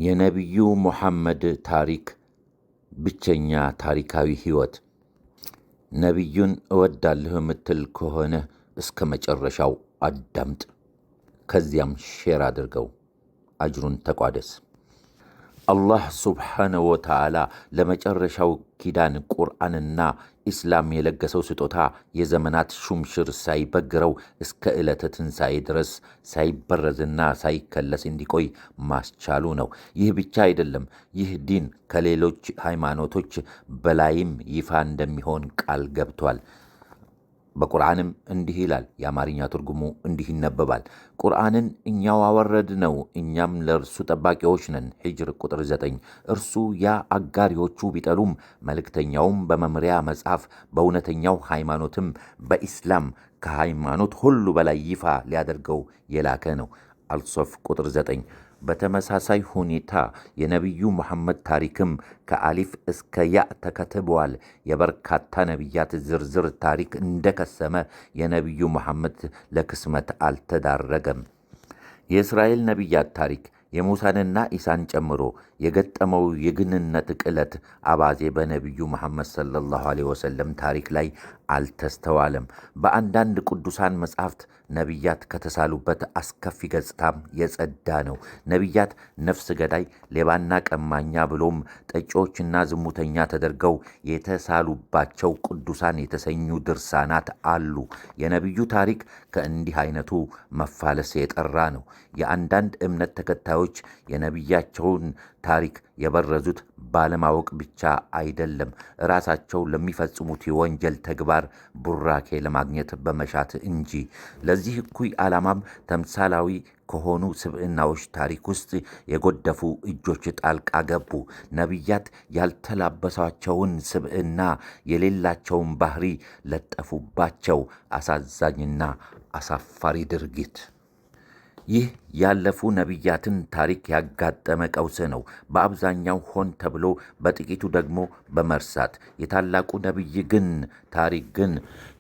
የነቢዩ ሙሐመድ ታሪክ ብቸኛ ታሪካዊ ሕይወት። ነቢዩን እወዳለሁ የምትል ከሆነ እስከ መጨረሻው አዳምጥ፣ ከዚያም ሼር አድርገው፣ አጅሩን ተቋደስ። አላህ ሱብሓነሁ ወተዓላ ለመጨረሻው ኪዳን ቁርአንና ኢስላም የለገሰው ስጦታ የዘመናት ሹምሽር ሳይበግረው እስከ ዕለተ ትንሣኤ ድረስ ሳይበረዝና ሳይከለስ እንዲቆይ ማስቻሉ ነው። ይህ ብቻ አይደለም። ይህ ዲን ከሌሎች ሃይማኖቶች በላይም ይፋ እንደሚሆን ቃል ገብቷል። በቁርአንም እንዲህ ይላል። የአማርኛ ትርጉሙ እንዲህ ይነበባል። ቁርአንን እኛው አወረድነው፣ እኛም ለእርሱ ጠባቂዎች ነን። ሂጅር ቁጥር 9። እርሱ ያ አጋሪዎቹ ቢጠሉም መልእክተኛውም በመምሪያ መጽሐፍ በእውነተኛው ሃይማኖትም በኢስላም ከሃይማኖት ሁሉ በላይ ይፋ ሊያደርገው የላከ ነው። አልሶፍ ቁጥር 9። በተመሳሳይ ሁኔታ የነቢዩ መሐመድ ታሪክም ከአሊፍ እስከ ያ ተከትበዋል። የበርካታ ነቢያት ዝርዝር ታሪክ እንደከሰመ የነቢዩ መሐመድ ለክስመት አልተዳረገም። የእስራኤል ነቢያት ታሪክ የሙሳንና ኢሳን ጨምሮ የገጠመው የግንነት ቅለት አባዜ በነቢዩ መሐመድ ሰለላሁ ዐለይሂ ወሰለም ታሪክ ላይ አልተስተዋለም። በአንዳንድ ቅዱሳን መጻሕፍት ነቢያት ከተሳሉበት አስከፊ ገጽታም የጸዳ ነው። ነቢያት ነፍስ ገዳይ፣ ሌባና ቀማኛ ብሎም ጠጪዎችና ዝሙተኛ ተደርገው የተሳሉባቸው ቅዱሳን የተሰኙ ድርሳናት አሉ። የነቢዩ ታሪክ ከእንዲህ አይነቱ መፋለስ የጠራ ነው። የአንዳንድ እምነት ተከታዮች የነቢያቸውን ታሪክ የበረዙት ባለማወቅ ብቻ አይደለም፣ ራሳቸው ለሚፈጽሙት የወንጀል ተግባር ቡራኬ ለማግኘት በመሻት እንጂ። ለዚህ እኩይ ዓላማም ተምሳላዊ ከሆኑ ስብዕናዎች ታሪክ ውስጥ የጎደፉ እጆች ጣልቃ ገቡ። ነቢያት ያልተላበሷቸውን ስብዕና የሌላቸውን ባህሪ ለጠፉባቸው። አሳዛኝና አሳፋሪ ድርጊት። ይህ ያለፉ ነቢያትን ታሪክ ያጋጠመ ቀውስ ነው። በአብዛኛው ሆን ተብሎ፣ በጥቂቱ ደግሞ በመርሳት። የታላቁ ነቢይ ግን ታሪክ ግን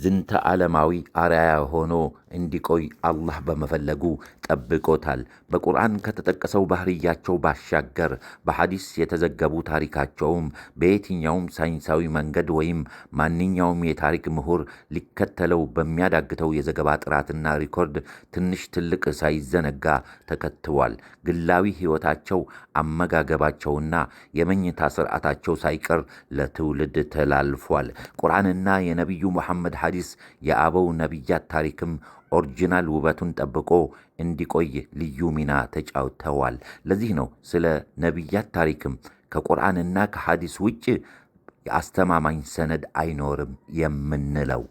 ዝንተ ዓለማዊ አርአያ ሆኖ እንዲቆይ አላህ በመፈለጉ ጠብቆታል። በቁርአን ከተጠቀሰው ባህርያቸው ባሻገር በሐዲስ የተዘገቡ ታሪካቸውም በየትኛውም ሳይንሳዊ መንገድ ወይም ማንኛውም የታሪክ ምሁር ሊከተለው በሚያዳግተው የዘገባ ጥራትና ሪኮርድ ትንሽ ትልቅ ሳይዘነጋ ተከትቧል። ግላዊ ሕይወታቸው፣ አመጋገባቸውና የመኝታ ሥርዓታቸው ሳይቀር ለትውልድ ተላልፏል። ቁርአንና የነቢዩ መሐመድ ሐዲስ የአበው ነቢያት ታሪክም ኦሪጂናል ውበቱን ጠብቆ እንዲቆይ ልዩ ሚና ተጫውተዋል። ለዚህ ነው ስለ ነቢያት ታሪክም ከቁርአንና ከሐዲስ ውጭ የአስተማማኝ ሰነድ አይኖርም የምንለው።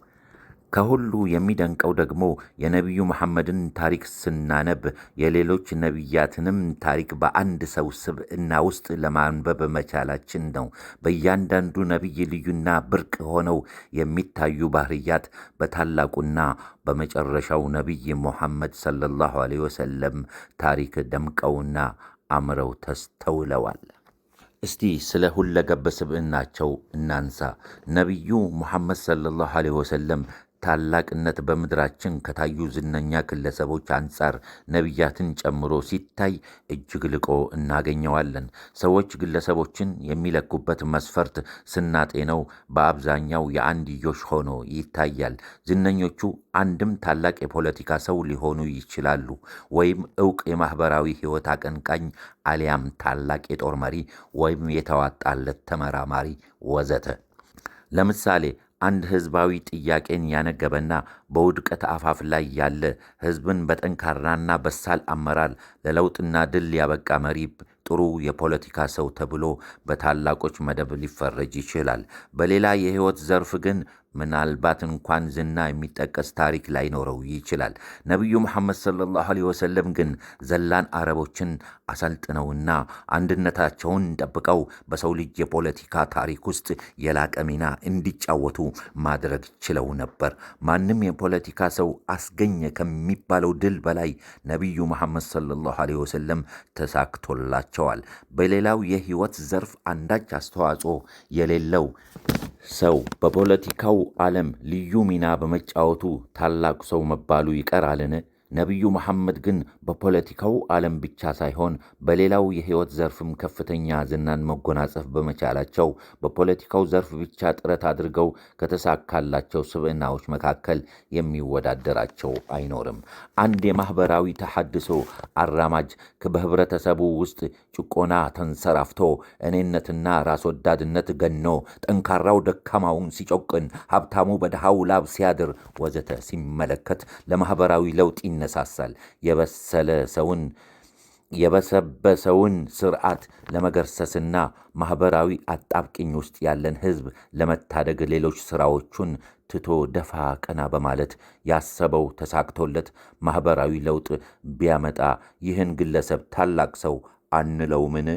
ከሁሉ የሚደንቀው ደግሞ የነቢዩ መሐመድን ታሪክ ስናነብ የሌሎች ነቢያትንም ታሪክ በአንድ ሰው ስብዕና ውስጥ ለማንበብ መቻላችን ነው። በእያንዳንዱ ነቢይ ልዩና ብርቅ ሆነው የሚታዩ ባህርያት በታላቁና በመጨረሻው ነቢይ ሙሐመድ ሰለላሁ ዐለይሂ ወሰለም ታሪክ ደምቀውና አምረው ተስተውለዋል። እስቲ ስለ ሁለገብ ስብዕናቸው እናንሳ። ነቢዩ ሙሐመድ ሰለላሁ ዐለይሂ ወሰለም ታላቅነት በምድራችን ከታዩ ዝነኛ ግለሰቦች አንጻር ነቢያትን ጨምሮ ሲታይ እጅግ ልቆ እናገኘዋለን። ሰዎች ግለሰቦችን የሚለኩበት መስፈርት ስናጤነው በአብዛኛው የአንድዮሽ ሆኖ ይታያል። ዝነኞቹ አንድም ታላቅ የፖለቲካ ሰው ሊሆኑ ይችላሉ፣ ወይም ዕውቅ የማኅበራዊ ሕይወት አቀንቃኝ፣ አሊያም ታላቅ የጦር መሪ ወይም የተዋጣለት ተመራማሪ ወዘተ። ለምሳሌ አንድ ሕዝባዊ ጥያቄን ያነገበና በውድቀት አፋፍ ላይ ያለ ሕዝብን በጠንካራና በሳል አመራር ለለውጥና ድል ያበቃ መሪ ጥሩ የፖለቲካ ሰው ተብሎ በታላቆች መደብ ሊፈረጅ ይችላል። በሌላ የሕይወት ዘርፍ ግን ምናልባት እንኳን ዝና የሚጠቀስ ታሪክ ላይኖረው ይችላል። ነቢዩ መሐመድ ሰለላሁ ዐለይሂ ወሰለም ግን ዘላን አረቦችን አሰልጥነውና አንድነታቸውን ጠብቀው በሰው ልጅ የፖለቲካ ታሪክ ውስጥ የላቀ ሚና እንዲጫወቱ ማድረግ ችለው ነበር። ማንም የፖለቲካ ሰው አስገኘ ከሚባለው ድል በላይ ነቢዩ መሐመድ ሰለላሁ ዐለይሂ ወሰለም ተሳክቶላቸዋል። በሌላው የሕይወት ዘርፍ አንዳች አስተዋጽኦ የሌለው ሰው በፖለቲካው ዓለም ልዩ ሚና በመጫወቱ ታላቅ ሰው መባሉ ይቀራልን? ነቢዩ መሐመድ ግን በፖለቲካው ዓለም ብቻ ሳይሆን በሌላው የሕይወት ዘርፍም ከፍተኛ ዝናን መጎናጸፍ በመቻላቸው በፖለቲካው ዘርፍ ብቻ ጥረት አድርገው ከተሳካላቸው ስብዕናዎች መካከል የሚወዳደራቸው አይኖርም። አንድ የማኅበራዊ ተሐድሶ አራማጅ በኅብረተሰቡ ውስጥ ጭቆና ተንሰራፍቶ እኔነትና ራስ ወዳድነት ገኖ ጠንካራው ደካማውን ሲጮቅን፣ ሀብታሙ በድሃው ላብ ሲያድር ወዘተ ሲመለከት ለማኅበራዊ ለውጥ ይነሳሳል። የበሰበሰውን ስርዓት ለመገርሰስና ማኅበራዊ አጣብቂኝ ውስጥ ያለን ሕዝብ ለመታደግ ሌሎች ሥራዎቹን ትቶ ደፋ ቀና በማለት ያሰበው ተሳክቶለት ማኅበራዊ ለውጥ ቢያመጣ ይህን ግለሰብ ታላቅ ሰው አንለውምን?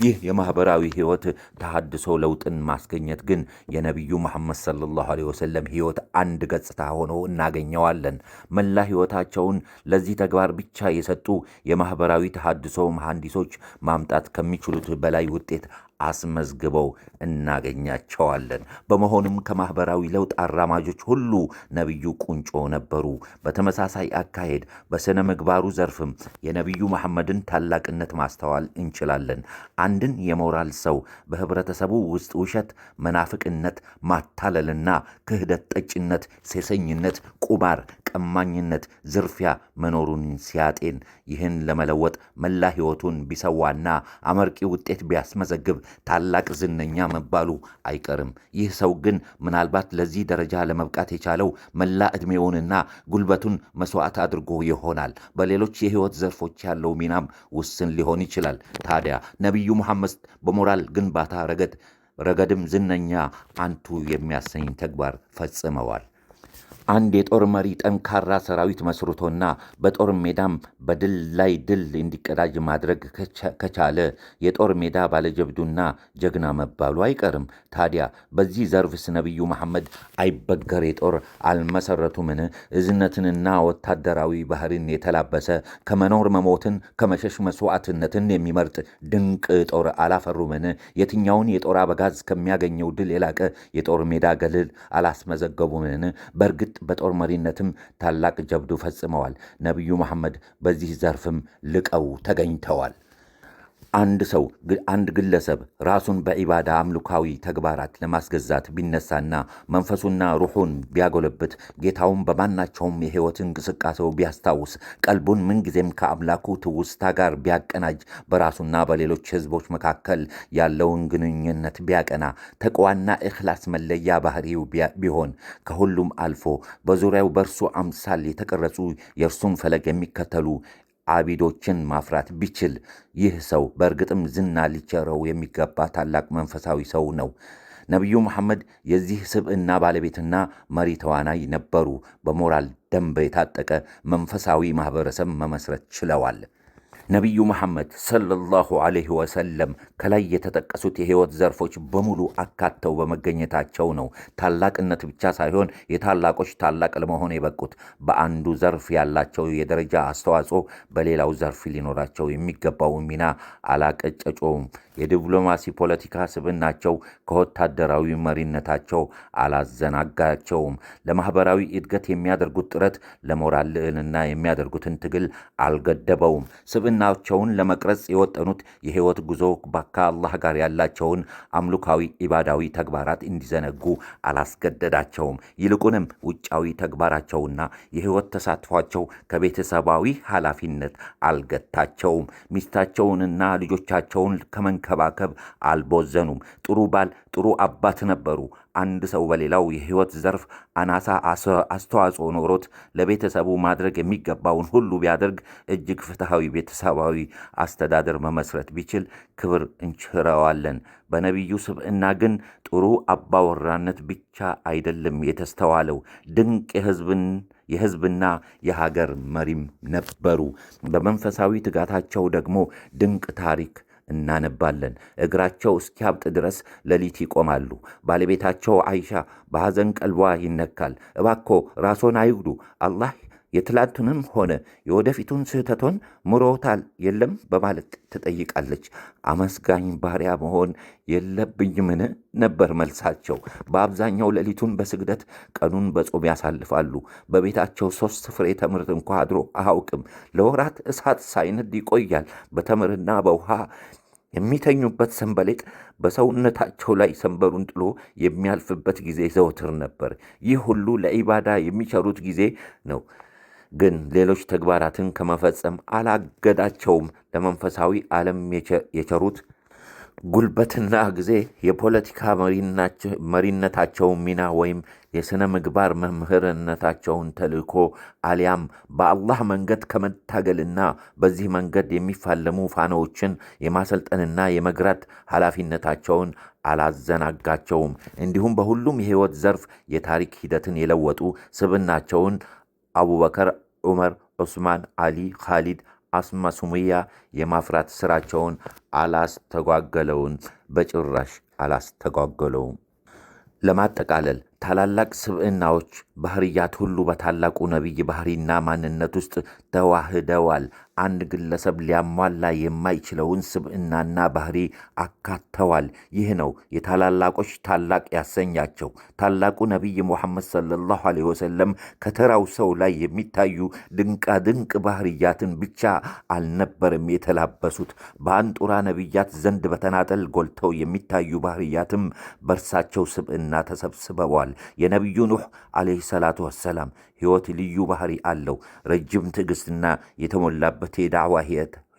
ይህ የማኅበራዊ ሕይወት ተሐድሶ ለውጥን ማስገኘት ግን የነቢዩ መሐመድ ሰለላሁ ዐለይሂ ወሰለም ሕይወት አንድ ገጽታ ሆኖ እናገኘዋለን። መላ ሕይወታቸውን ለዚህ ተግባር ብቻ የሰጡ የማኅበራዊ ተሐድሶ መሐንዲሶች ማምጣት ከሚችሉት በላይ ውጤት አስመዝግበው እናገኛቸዋለን። በመሆኑም ከማኅበራዊ ለውጥ አራማጆች ሁሉ ነቢዩ ቁንጮ ነበሩ። በተመሳሳይ አካሄድ በሥነ ምግባሩ ዘርፍም የነቢዩ መሐመድን ታላቅነት ማስተዋል እንችላለን። አንድን የሞራል ሰው በኅብረተሰቡ ውስጥ ውሸት፣ መናፍቅነት፣ ማታለልና ክህደት ጠጭነት፣ ሴሰኝነት፣ ቁማር፣ ቀማኝነት፣ ዝርፊያ መኖሩን ሲያጤን ይህን ለመለወጥ መላ ሕይወቱን ቢሰዋና አመርቂ ውጤት ቢያስመዘግብ ታላቅ ዝነኛ መባሉ አይቀርም። ይህ ሰው ግን ምናልባት ለዚህ ደረጃ ለመብቃት የቻለው መላ ዕድሜውንና ጉልበቱን መሥዋዕት አድርጎ ይሆናል። በሌሎች የሕይወት ዘርፎች ያለው ሚናም ውስን ሊሆን ይችላል። ታዲያ ነቢዩ መሐመድ በሞራል ግንባታ ረገድም ዝነኛ አንቱ የሚያሰኝ ተግባር ፈጽመዋል። አንድ የጦር መሪ ጠንካራ ሰራዊት መስርቶና በጦር ሜዳም በድል ላይ ድል እንዲቀዳጅ ማድረግ ከቻለ የጦር ሜዳ ባለጀብዱና ጀግና መባሉ አይቀርም። ታዲያ በዚህ ዘርፍስ ነቢዩ መሐመድ አይበገሬ ጦር አልመሰረቱምን? እዝነትንና ወታደራዊ ባህርን የተላበሰ ከመኖር መሞትን ከመሸሽ መስዋዕትነትን የሚመርጥ ድንቅ ጦር አላፈሩምን? የትኛውን የጦር አበጋዝ ከሚያገኘው ድል የላቀ የጦር ሜዳ ገድል አላስመዘገቡምን? በእርግጥ በጦር መሪነትም ታላቅ ጀብዱ ፈጽመዋል። ነቢዩ መሐመድ በዚህ ዘርፍም ልቀው ተገኝተዋል። አንድ ግለሰብ ራሱን በዒባዳ አምልካዊ ተግባራት ለማስገዛት ቢነሳና መንፈሱና ሩሑን ቢያጎለብት ጌታውን በማናቸውም የሕይወት እንቅስቃሴው ቢያስታውስ ቀልቡን ምንጊዜም ከአምላኩ ትውስታ ጋር ቢያቀናጅ በራሱና በሌሎች ሕዝቦች መካከል ያለውን ግንኙነት ቢያቀና ተቅዋና ኢኽላስ መለያ ባህሪው ቢሆን ከሁሉም አልፎ በዙሪያው በእርሱ አምሳል የተቀረጹ የእርሱን ፈለግ የሚከተሉ አቢዶችን ማፍራት ቢችል ይህ ሰው በእርግጥም ዝና ሊቸረው የሚገባ ታላቅ መንፈሳዊ ሰው ነው። ነቢዩ መሐመድ የዚህ ስብዕና ባለቤትና መሪ ተዋናይ ነበሩ። በሞራል ደንብ የታጠቀ መንፈሳዊ ማኅበረሰብ መመስረት ችለዋል። ነቢዩ መሐመድ ሰለላሁ ዐለይሂ ወሰለም ከላይ የተጠቀሱት የሕይወት ዘርፎች በሙሉ አካተው በመገኘታቸው ነው ታላቅነት ብቻ ሳይሆን የታላቆች ታላቅ ለመሆን የበቁት። በአንዱ ዘርፍ ያላቸው የደረጃ አስተዋጽኦ በሌላው ዘርፍ ሊኖራቸው የሚገባው ሚና አላቀጨጮውም። የዲፕሎማሲ ፖለቲካ ስብዕናቸው ከወታደራዊ መሪነታቸው አላዘናጋቸውም። ለማኅበራዊ እድገት የሚያደርጉት ጥረት ለሞራል ልዕልና የሚያደርጉትን ትግል አልገደበውም። ስብዕናቸውን ለመቅረጽ የወጠኑት የሕይወት ጉዞ ከአላህ ጋር ያላቸውን አምልካዊ ኢባዳዊ ተግባራት እንዲዘነጉ አላስገደዳቸውም። ይልቁንም ውጫዊ ተግባራቸውና የሕይወት ተሳትፏቸው ከቤተሰባዊ ኃላፊነት አልገታቸውም። ሚስታቸውንና ልጆቻቸውን ከመንከባከብ አልቦዘኑም። ጥሩ ባል፣ ጥሩ አባት ነበሩ። አንድ ሰው በሌላው የሕይወት ዘርፍ አናሳ አስተዋጽኦ ኖሮት ለቤተሰቡ ማድረግ የሚገባውን ሁሉ ቢያደርግ እጅግ ፍትሐዊ ቤተሰባዊ አስተዳደር መመስረት ቢችል ክብር እንችረዋለን። በነቢዩ ስብዕና ግን ጥሩ አባወራነት ብቻ አይደለም የተስተዋለው፣ ድንቅ የሕዝብና የሀገር መሪም ነበሩ። በመንፈሳዊ ትጋታቸው ደግሞ ድንቅ ታሪክ እናነባለን። እግራቸው እስኪያብጥ ድረስ ሌሊት ይቆማሉ። ባለቤታቸው አይሻ በሐዘን ቀልቧ ይነካል። እባክዎ ራስዎን አይጉዱ፣ አላህ የትላንቱንም ሆነ የወደፊቱን ስህተቶን ምሮታል የለም በማለት ትጠይቃለች። አመስጋኝ ባሪያ መሆን የለብኝምን ነበር መልሳቸው። በአብዛኛው ሌሊቱን በስግደት ቀኑን በጾም ያሳልፋሉ። በቤታቸው 3 ፍሬ ተምር እንኳ አድሮ አያውቅም። ለወራት እሳት ሳይነድ ይቆያል። በተምርና በውሃ የሚተኙበት ሰንበሌጥ በሰውነታቸው ላይ ሰንበሩን ጥሎ የሚያልፍበት ጊዜ ዘወትር ነበር። ይህ ሁሉ ለኢባዳ የሚቸሩት ጊዜ ነው፣ ግን ሌሎች ተግባራትን ከመፈጸም አላገዳቸውም። ለመንፈሳዊ ዓለም የቸሩት ጉልበትና ጊዜ የፖለቲካ መሪነታቸውን ሚና ወይም የሥነ ምግባር መምህርነታቸውን ተልእኮ አሊያም በአላህ መንገድ ከመታገልና በዚህ መንገድ የሚፋለሙ ፋኖዎችን የማሰልጠንና የመግራት ኃላፊነታቸውን አላዘናጋቸውም። እንዲሁም በሁሉም የሕይወት ዘርፍ የታሪክ ሂደትን የለወጡ ስብዕናቸውን አቡበከር፣ ዑመር፣ ዑስማን፣ አሊ፣ ኻሊድ፣ አስማ፣ ሱመያ የማፍራት ሥራቸውን አላስተጓገለውን፣ በጭራሽ አላስተጓገለውም። ለማጠቃለል ታላላቅ ስብዕናዎች፣ ባህርያት ሁሉ በታላቁ ነቢይ ባህሪና ማንነት ውስጥ ተዋህደዋል። አንድ ግለሰብ ሊያሟላ የማይችለውን ስብዕናና ባህሪ አካተዋል። ይህ ነው የታላላቆች ታላቅ ያሰኛቸው። ታላቁ ነቢይ ሙሐመድ ሰለላሁ ዐለይሂ ወሰለም ከተራው ሰው ላይ የሚታዩ ድንቃድንቅ ባህርያትን ብቻ አልነበረም የተላበሱት። በአንጡራ ነቢያት ዘንድ በተናጠል ጎልተው የሚታዩ ባህርያትም በእርሳቸው ስብዕና ተሰብስበዋል። የነቢዩ ኑህ ዓለይሂ ሰላቱ ወሰላም ሕይወት ልዩ ባህሪ አለው። ረጅም ትዕግሥትና የተሞላበት የዳዕዋ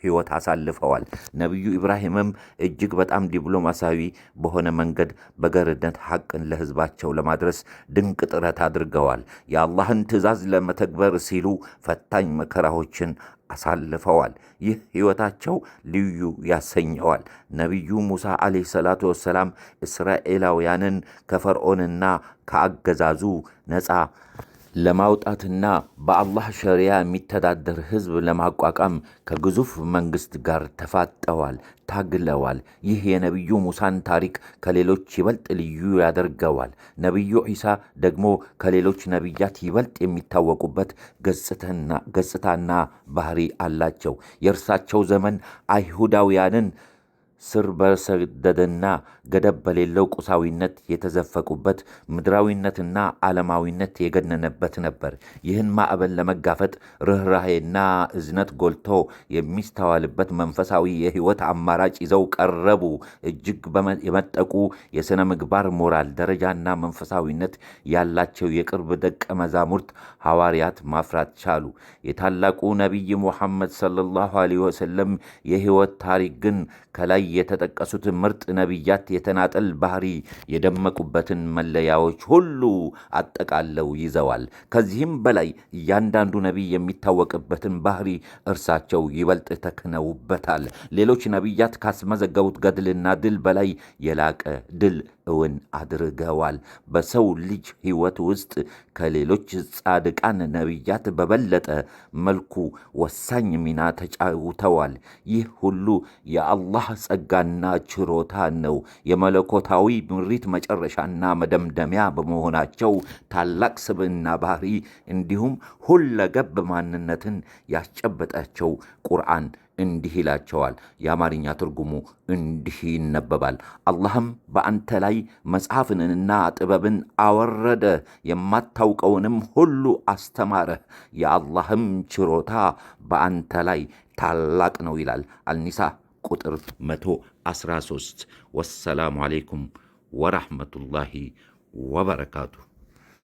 ሕይወት አሳልፈዋል። ነቢዩ ኢብራሂምም እጅግ በጣም ዲፕሎማሲያዊ በሆነ መንገድ በገርነት ሐቅን ለሕዝባቸው ለማድረስ ድንቅ ጥረት አድርገዋል። የአላህን ትእዛዝ ለመተግበር ሲሉ ፈታኝ መከራዎችን አሳልፈዋል። ይህ ሕይወታቸው ልዩ ያሰኘዋል። ነቢዩ ሙሳ ዓለይሂ ሰላቱ ወሰላም እስራኤላውያንን ከፈርዖንና ከአገዛዙ ነፃ ለማውጣትና በአላህ ሸሪያ የሚተዳደር ሕዝብ ለማቋቋም ከግዙፍ መንግሥት ጋር ተፋጠዋል፣ ታግለዋል። ይህ የነቢዩ ሙሳን ታሪክ ከሌሎች ይበልጥ ልዩ ያደርገዋል። ነቢዩ ዒሳ ደግሞ ከሌሎች ነቢያት ይበልጥ የሚታወቁበት ገጽታና ባህሪ አላቸው። የእርሳቸው ዘመን አይሁዳውያንን ስር በሰደደና ገደብ በሌለው ቁሳዊነት የተዘፈቁበት፣ ምድራዊነትና ዓለማዊነት የገነነበት ነበር። ይህን ማዕበል ለመጋፈጥ ርኅራኄና እዝነት ጎልቶ የሚስተዋልበት መንፈሳዊ የሕይወት አማራጭ ይዘው ቀረቡ። እጅግ የመጠቁ የሥነ ምግባር ሞራል ደረጃና መንፈሳዊነት ያላቸው የቅርብ ደቀ መዛሙርት ሐዋርያት ማፍራት ቻሉ። የታላቁ ነቢይ ሙሐመድ ሰለላሁ ዐለይሂ ወሰለም የሕይወት ታሪክ ግን ከላይ የተጠቀሱት ምርጥ ነቢያት የተናጠል ባህሪ የደመቁበትን መለያዎች ሁሉ አጠቃለው ይዘዋል። ከዚህም በላይ እያንዳንዱ ነቢይ የሚታወቅበትን ባህሪ እርሳቸው ይበልጥ ተክነውበታል። ሌሎች ነቢያት ካስመዘገቡት ገድልና ድል በላይ የላቀ ድል እውን አድርገዋል። በሰው ልጅ ሕይወት ውስጥ ከሌሎች ጻድቃን ነቢያት በበለጠ መልኩ ወሳኝ ሚና ተጫውተዋል። ይህ ሁሉ የአላህ ጸጋና ችሮታ ነው። የመለኮታዊ ምሪት መጨረሻና መደምደሚያ በመሆናቸው ታላቅ ስብዕና ባህሪ እንዲሁም ሁለገብ ማንነትን ያስጨበጣቸው ቁርአን እንዲህ ይላቸዋል። የአማርኛ ትርጉሙ እንዲህ ይነበባል። አላህም በአንተ ላይ መጽሐፍንና ጥበብን አወረደ፣ የማታውቀውንም ሁሉ አስተማረህ፣ የአላህም ችሮታ በአንተ ላይ ታላቅ ነው ይላል። አልኒሳ ቁጥር 113። ወሰላሙ ዓለይኩም ወረሕመቱላሂ ወበረካቱሁ።